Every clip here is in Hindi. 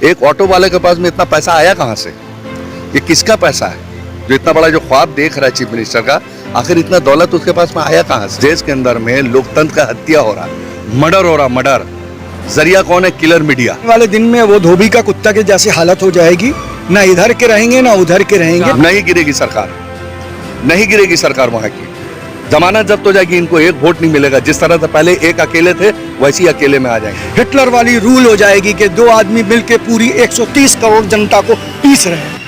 एक ऑटो वाले के पास में इतना पैसा आया कहां से? ये किसका पैसा है जो इतना बड़ा जो ख्वाब देख रहा है चीफ मिनिस्टर का? आखिर इतना दौलत उसके पास में आया कहां से? देश के अंदर में लोकतंत्र का हत्या हो रहा, मर्डर हो रहा, मर्डर। जरिया कौन है? Killer media. वाले दिन में वो धोबी का कुत्ता के जैसी हालत हो जाएगी, ना इधर के रहेंगे ना उधर के रहेंगे। नहीं गिरेगी सरकार, नहीं गिरेगी सरकार वहां की। जमानत जब्त हो जाएगी, इनको एक वोट नहीं मिलेगा। जिस तरह से पहले एक अकेले थे वैसे ही अकेले में आ जाएंगे। हिटलर वाली रूल हो जाएगी कि दो आदमी मिलके पूरी 130 करोड़ जनता को पीस रहे हैं।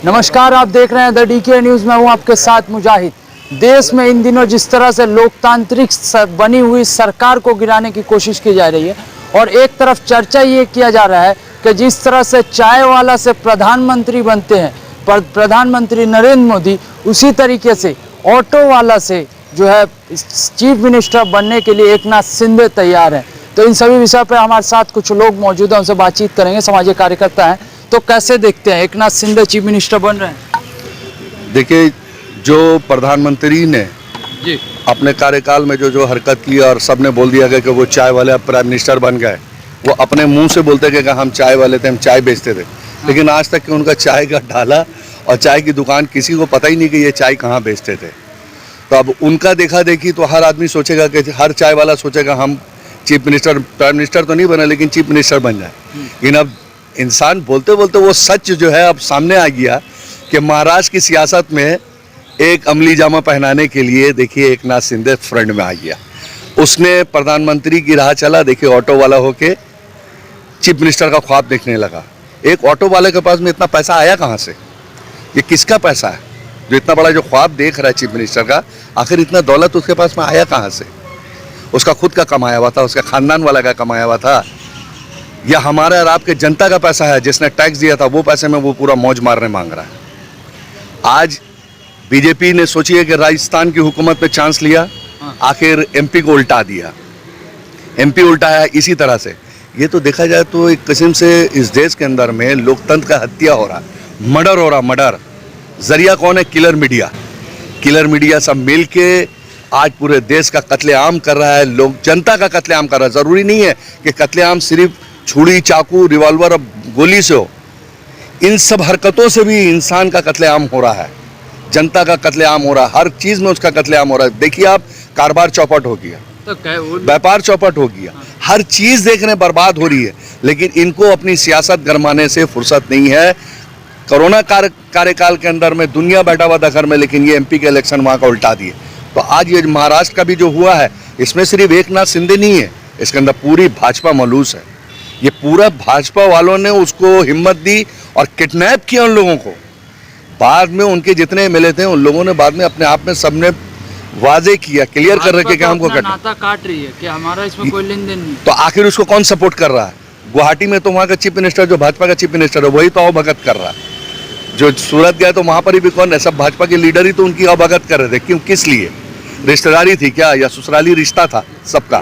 नमस्कार, आप देख रहे हैं द डीके न्यूज़ में हूं आपके साथ मुजाहिद। देश में इन दिनों जिस तरह से लोकतांत्रिक बनी हुई सरकार को गिराने की कोशिश की जा रही है, और एक तरफ चर्चा ये किया जा रहा है कि जिस तरह से चाय वाला से प्रधानमंत्री बनते हैं प्रधानमंत्री नरेंद्र मोदी, उसी तरीके से ऑटो वाला से जो है चीफ मिनिस्टर बनने के लिए एकनाथ शिंदे तैयार हैं। तो इन सभी विषयों पर हमारे साथ कुछ लोग मौजूद हैं, उनसे बातचीत करेंगे। सामाजिक कार्यकर्ता हैं, तो कैसे देखते हैं एकनाथ शिंदे चीफ मिनिस्टर बन रहे हैं? देखिए, जो प्रधानमंत्री ने जी अपने कार्यकाल में जो हरकत की और सबने बोल दिया गया कि वो चाय वाले अब प्राइम मिनिस्टर बन गए, वो अपने मुंह से बोलते कि हम चाय वाले थे, हम चाय बेचते थे, लेकिन आज तक कि उनका चाय का ढाला और चाय की दुकान किसी को पता ही नहीं कि ये चाय कहाँ बेचते थे। तो अब उनका देखा देखी तो हर आदमी सोचेगा कि हर चाय वाला सोचेगा हम चीफ मिनिस्टर, प्राइम मिनिस्टर तो नहीं बना लेकिन चीफ मिनिस्टर बन जाए। लेकिन अब इंसान बोलते बोलते वो सच जो है अब सामने आ गया कि महाराष्ट्र की सियासत में एक अमली जामा पहनाने के लिए देखिए एकनाथ शिंदे फ्रंट में आ गया। उसने प्रधानमंत्री की राह चला, देखिए ऑटो वाला होके चीफ मिनिस्टर का ख्वाब देखने लगा। एक ऑटो वाले के पास में इतना पैसा आया कहां से? ये किसका पैसा है जो इतना बड़ा जो ख्वाब देख रहा है चीफ मिनिस्टर का? आखिर इतना दौलत उसके पास में आया कहां से? उसका खुद का कमाया हुआ था, उसका खानदान वाला का कमाया हुआ था, या हमारे और आपके जनता का पैसा है जिसने टैक्स दिया था, वो पैसे में वो पूरा मौज मारने मांग रहा है? आज बीजेपी ने सोची है कि राजस्थान की हुकूमत पे चांस लिया, आखिर एमपी को उल्टा दिया, एमपी उल्टाया। इसी तरह से ये तो देखा जाए तो एक किस्म से इस देश के अंदर में लोकतंत्र का हत्या हो रहा, मर्डर हो रहा, मर्डर। जरिया कौन है? Killer media. किलर मीडिया सब मिल के आज पूरे देश का कत्लेआम कर रहा है, लोग जनता का कत्लेआम कर रहा है। ज़रूरी नहीं है कि कत्लेआम सिर्फ छुरी, चाकू, रिवॉल्वर और गोली से हो। इन सब हरकतों से भी इंसान का कत्लेआम हो रहा है, जनता का कत्लेआम हो रहा है, हर चीज़ में उसका कत्लेआम हो रहा है। देखिए आप, कारोबार चौपट हो गया, तो व्यापार चौपट हो गया, हर चीज़ देखने बर्बाद हो रही है। लेकिन इनको अपनी सियासत गरमाने से फुर्सत नहीं है। कोरोना कार्यकाल के अंदर में दुनिया बैठा हुआ था घर में, लेकिन ये एमपी के इलेक्शन वहाँ का उल्टा दिए। तो आज ये महाराष्ट्र का भी जो हुआ है, इसमें सिर्फ एकनाथ शिंदे नहीं है, इसके अंदर पूरी भाजपा मलूस है। ये पूरा भाजपा वालों ने उसको हिम्मत दी और किडनैप किया उन लोगों को। बाद में उनके जितने एमएलए थे उन लोगों ने बाद में अपने आप में सबने वाजे किया, क्लियर कर रखे कि हमको नाता काट रही है कि हमारा इसमें कोई लेन देन नहीं। तो आखिर उसको कौन सपोर्ट कर रहा है? गुवाहाटी में तो वहाँ का चीफ मिनिस्टर जो भाजपा का चीफ मिनिस्टर है वही तो अवभगत कर रहा है। जो सूरत गया तो वहाँ पर भी कौन है? सब भाजपा के लीडर ही तो उनकी अवभगत कर रहे थे। क्यों? किस लिए? रिश्तेदारी थी क्या, या ससुराली रिश्ता था सबका?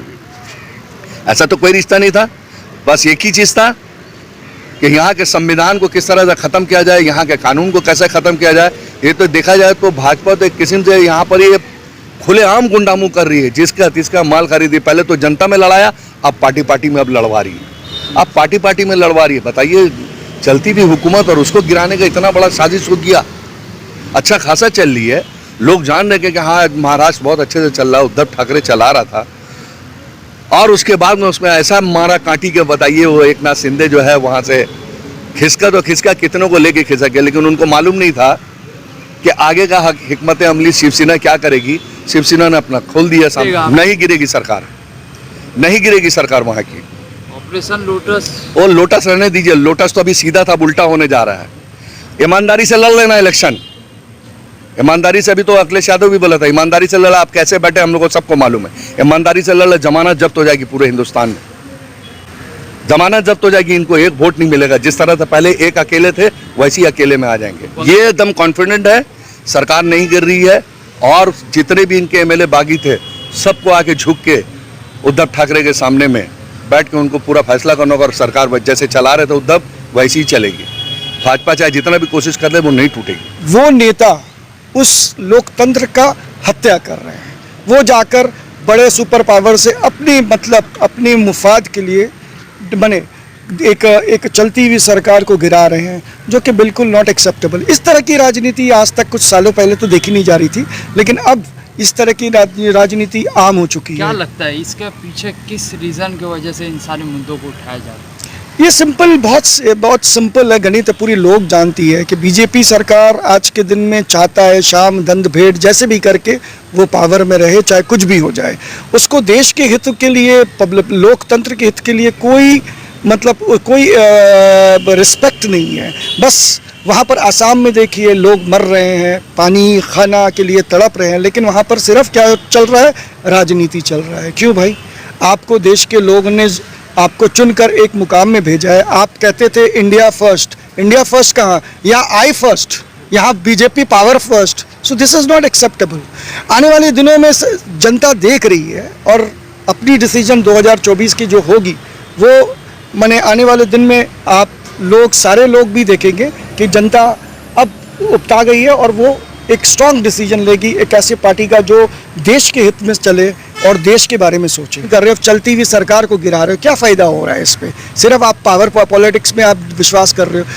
ऐसा तो कोई रिश्ता नहीं था। बस एक ही चीज़ था कि यहाँ के संविधान को किस तरह से ख़त्म किया जाए, यहाँ के कानून को कैसे ख़त्म किया जाए। ये तो देखा जाए तो भाजपा तो एक किस्म से यहाँ पर ये खुलेआम गुंडामू कर रही है, जिसका माल खरीदी। पहले तो जनता में लड़ाया, अब पार्टी पार्टी में अब लड़वा रही है, अब पार्टी पार्टी में लड़वा रही है। बताइए, चलती भी हुकूमत और उसको गिराने का इतना बड़ा साजिश हो गया। अच्छा खासा चल रही है, लोग जान रहे कि हाँ महाराष्ट्र बहुत अच्छे से चल रहा है, उद्धव ठाकरे चला रहा था, और उसके बाद में उसमें ऐसा मारा काटी के बताइए वो एकनाथ शिंदे जो है वहाँ से खिसका तो खिसका, कितनों को लेके खिसक गया। लेकिन उनको मालूम नहीं था कि आगे का हिकमत अमली शिवसेना क्या करेगी। शिवसेना ने अपना खोल दिया सामने। नहीं गिरेगी सरकार, नहीं गिरेगी सरकार वहाँ की। ऑपरेशन लोटस, वो लोटस रहने दीजिए, लोटस तो अभी सीधा था, उल्टा होने जा रहा है। ईमानदारी से लड़ लेना इलेक्शन, ईमानदारी से। अभी तो अखिलेश यादव भी बोला था ईमानदारी से लड़ा। आप कैसे बैठे हम लोग को सबको मालूम है। ईमानदारी से लड़, जमानत जब्त हो जाएगी पूरे हिंदुस्तान में, जमानत जब्त हो जाएगी, इनको एक वोट नहीं मिलेगा। जिस तरह से पहले एक अकेले थे वैसे ही अकेले में आ जाएंगे। ये एकदम कॉन्फिडेंट है, सरकार नहीं गिर रही है। और जितने भी इनके एमएलए बागी थे सबको आके झुक के उद्धव ठाकरे के सामने में बैठ के उनको पूरा फैसला करना होगा। और सरकार जैसे चला रहे थे उद्धव वैसी ही चलेगी। भाजपा चाहे जितना भी कोशिश कर ले वो नहीं टूटेगी। वो नेता उस लोकतंत्र का हत्या कर रहे हैं। वो जाकर बड़े सुपर पावर से अपनी मुफाद के लिए बने। एक चलती हुई सरकार को गिरा रहे हैं, जो कि बिल्कुल नॉट एक्सेप्टेबल। इस तरह की राजनीति आज तक कुछ सालों पहले तो देखी नहीं जा रही थी, लेकिन अब इस तरह की राजनीति आम हो चुकी है। क्या लगता है इसके पीछे किस रीज़न की वजह से इन सारे मुद्दों को उठाया जा रहा है? ये सिंपल, बहुत सिंपल है, गणित है, पूरी लोग जानती है कि बीजेपी सरकार आज के दिन में चाहता है शाम दंड भेंट जैसे भी करके वो पावर में रहे, चाहे कुछ भी हो जाए। उसको देश के हित के लिए, लोकतंत्र के हित के लिए कोई रिस्पेक्ट नहीं है। बस वहाँ पर आसाम में देखिए लोग मर रहे हैं, पानी खाना के लिए तड़प रहे हैं, लेकिन वहाँ पर सिर्फ क्या चल रहा है, राजनीति चल रहा है। क्यों भाई? आपको देश के लोगों ने आपको चुनकर एक मुकाम में भेजा है। आप कहते थे इंडिया फर्स्ट, इंडिया फर्स्ट कहाँ? यहाँ आई फर्स्ट, यहाँ BJP power first. So this is not acceptable. आने वाले दिनों में जनता देख रही है और अपनी डिसीजन 2024 की जो होगी वो माने आने वाले दिन में आप लोग, सारे लोग भी देखेंगे कि जनता अब उपता गई है और वो एक स्ट्रॉन्ग डिसीजन लेगी, एक ऐसी पार्टी का जो देश के हित में चले और देश के बारे में सोचे। कर रहे हो, चलती हुई सरकार को गिरा रहे हो, क्या फ़ायदा हो रहा है इस पे? सिर्फ आप पावर पॉलिटिक्स में आप विश्वास कर रहे हो।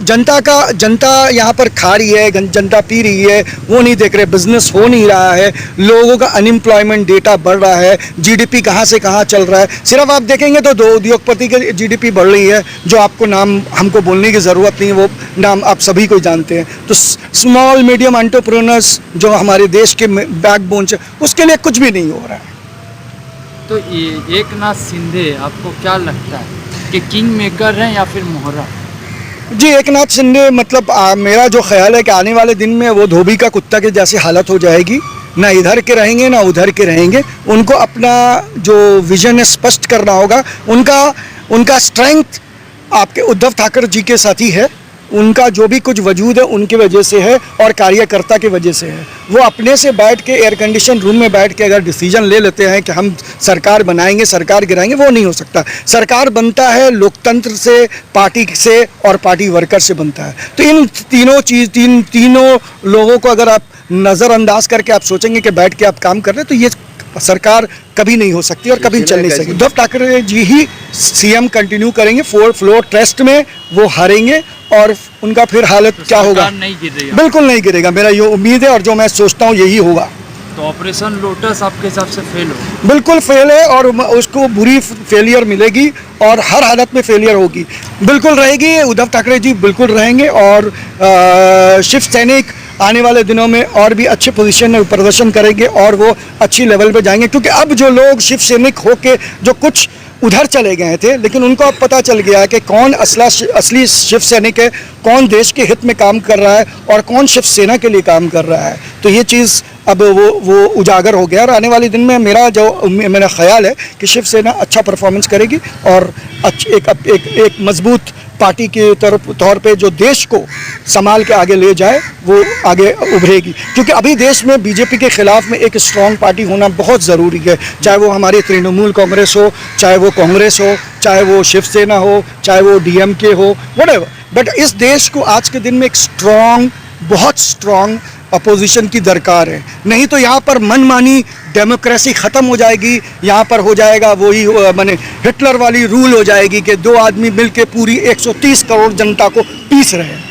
जनता यहाँ पर खा रही है, जनता पी रही है, वो नहीं देख रहे, बिजनेस हो नहीं रहा है, लोगों का अनएम्प्लॉयमेंट डेटा बढ़ रहा है, जीडीपी कहाँ से कहाँ चल रहा है। सिर्फ आप देखेंगे तो 2 उद्योगपति के जीडीपी बढ़ रही है, जो आपको नाम हमको बोलने की ज़रूरत नहीं, वो नाम आप सभी को जानते हैं। तो स्मॉल मीडियम एंटरप्रेन्योर्स जो हमारे देश के बैकबोन है, उसके लिए कुछ भी नहीं हो रहा है। तो ये एकनाथ शिंदे आपको क्या लगता है कि किंग मेकर हैं या फिर मोहरा? जी, एकनाथ शिंदे मतलब मेरा जो ख्याल है कि आने वाले दिन में वो धोबी का कुत्ता के जैसी हालत हो जाएगी, ना इधर के रहेंगे ना उधर के रहेंगे। उनको अपना जो विजन है स्पष्ट करना होगा। उनका स्ट्रेंथ आपके उद्धव ठाकरे जी के साथ ही है, उनका जो भी कुछ वजूद है उनकी वजह से है और कार्यकर्ता की वजह से है। वो अपने से बैठ के एयर कंडीशन रूम में बैठ के अगर डिसीजन ले लेते हैं कि हम सरकार बनाएंगे, सरकार गिराएंगे, वो नहीं हो सकता। सरकार बनता है लोकतंत्र से, पार्टी से और पार्टी वर्कर से बनता है। तो इन तीनों लोगों को अगर आप नज़रअंदाज करके आप सोचेंगे कि बैठ के आप काम कर रहे हैं, तो ये सरकार कभी नहीं हो सकती और कभी चल नहीं सकती। उद्धव ठाकरे जी ही सीएम कंटिन्यू करेंगे, 4 फ्लोर टेस्ट में वो हारेंगे और उनका फिर हालत क्या होगा? नहीं गिरेगा, बिल्कुल नहीं गिरेगा, मेरा ये उम्मीद है और जो मैं सोचता हूँ यही होगा। तो ऑपरेशन लोटस आपके हिसाब से फेल हो? बिल्कुल फेल है और उसको बुरी फेलियर मिलेगी और हर हालत में फेलियर होगी। बिल्कुल रहेगी, उद्धव ठाकरे जी बिल्कुल रहेंगे और शिव सैनिक आने वाले दिनों में और भी अच्छे पोजीशन में प्रदर्शन करेंगे और वो अच्छी लेवल पे जाएंगे। क्योंकि अब जो लोग शिव सैनिक होके जो कुछ उधर चले गए थे, लेकिन उनको अब पता चल गया कि कौन असली शिव सैनिक है, कौन देश के हित में काम कर रहा है और कौन शिवसेना के लिए काम कर रहा है। तो ये चीज़ अब वो उजागर हो गया और आने वाले दिन में मेरा ख्याल है कि शिवसेना अच्छा परफॉर्मेंस करेगी और एक मजबूत पार्टी के तौर पे जो देश को संभाल के आगे ले जाए वो आगे उभरेगी। क्योंकि अभी देश में बीजेपी के खिलाफ में एक स्ट्रॉन्ग पार्टी होना बहुत ज़रूरी है, चाहे वो हमारी तृणमूल कांग्रेस हो, चाहे वो कांग्रेस हो, चाहे वो शिवसेना हो, चाहे वो डीएमके हो, व्हाटएवर। बट इस देश को आज के दिन में एक बहुत स्ट्रॉन्ग अपोजिशन की दरकार है। नहीं तो यहाँ पर मनमानी डेमोक्रेसी ख़त्म हो जाएगी, यहाँ पर हो जाएगा वही माने हिटलर वाली रूल हो जाएगी कि 2 आदमी मिलके पूरी 130 करोड़ जनता को पीस रहे हैं।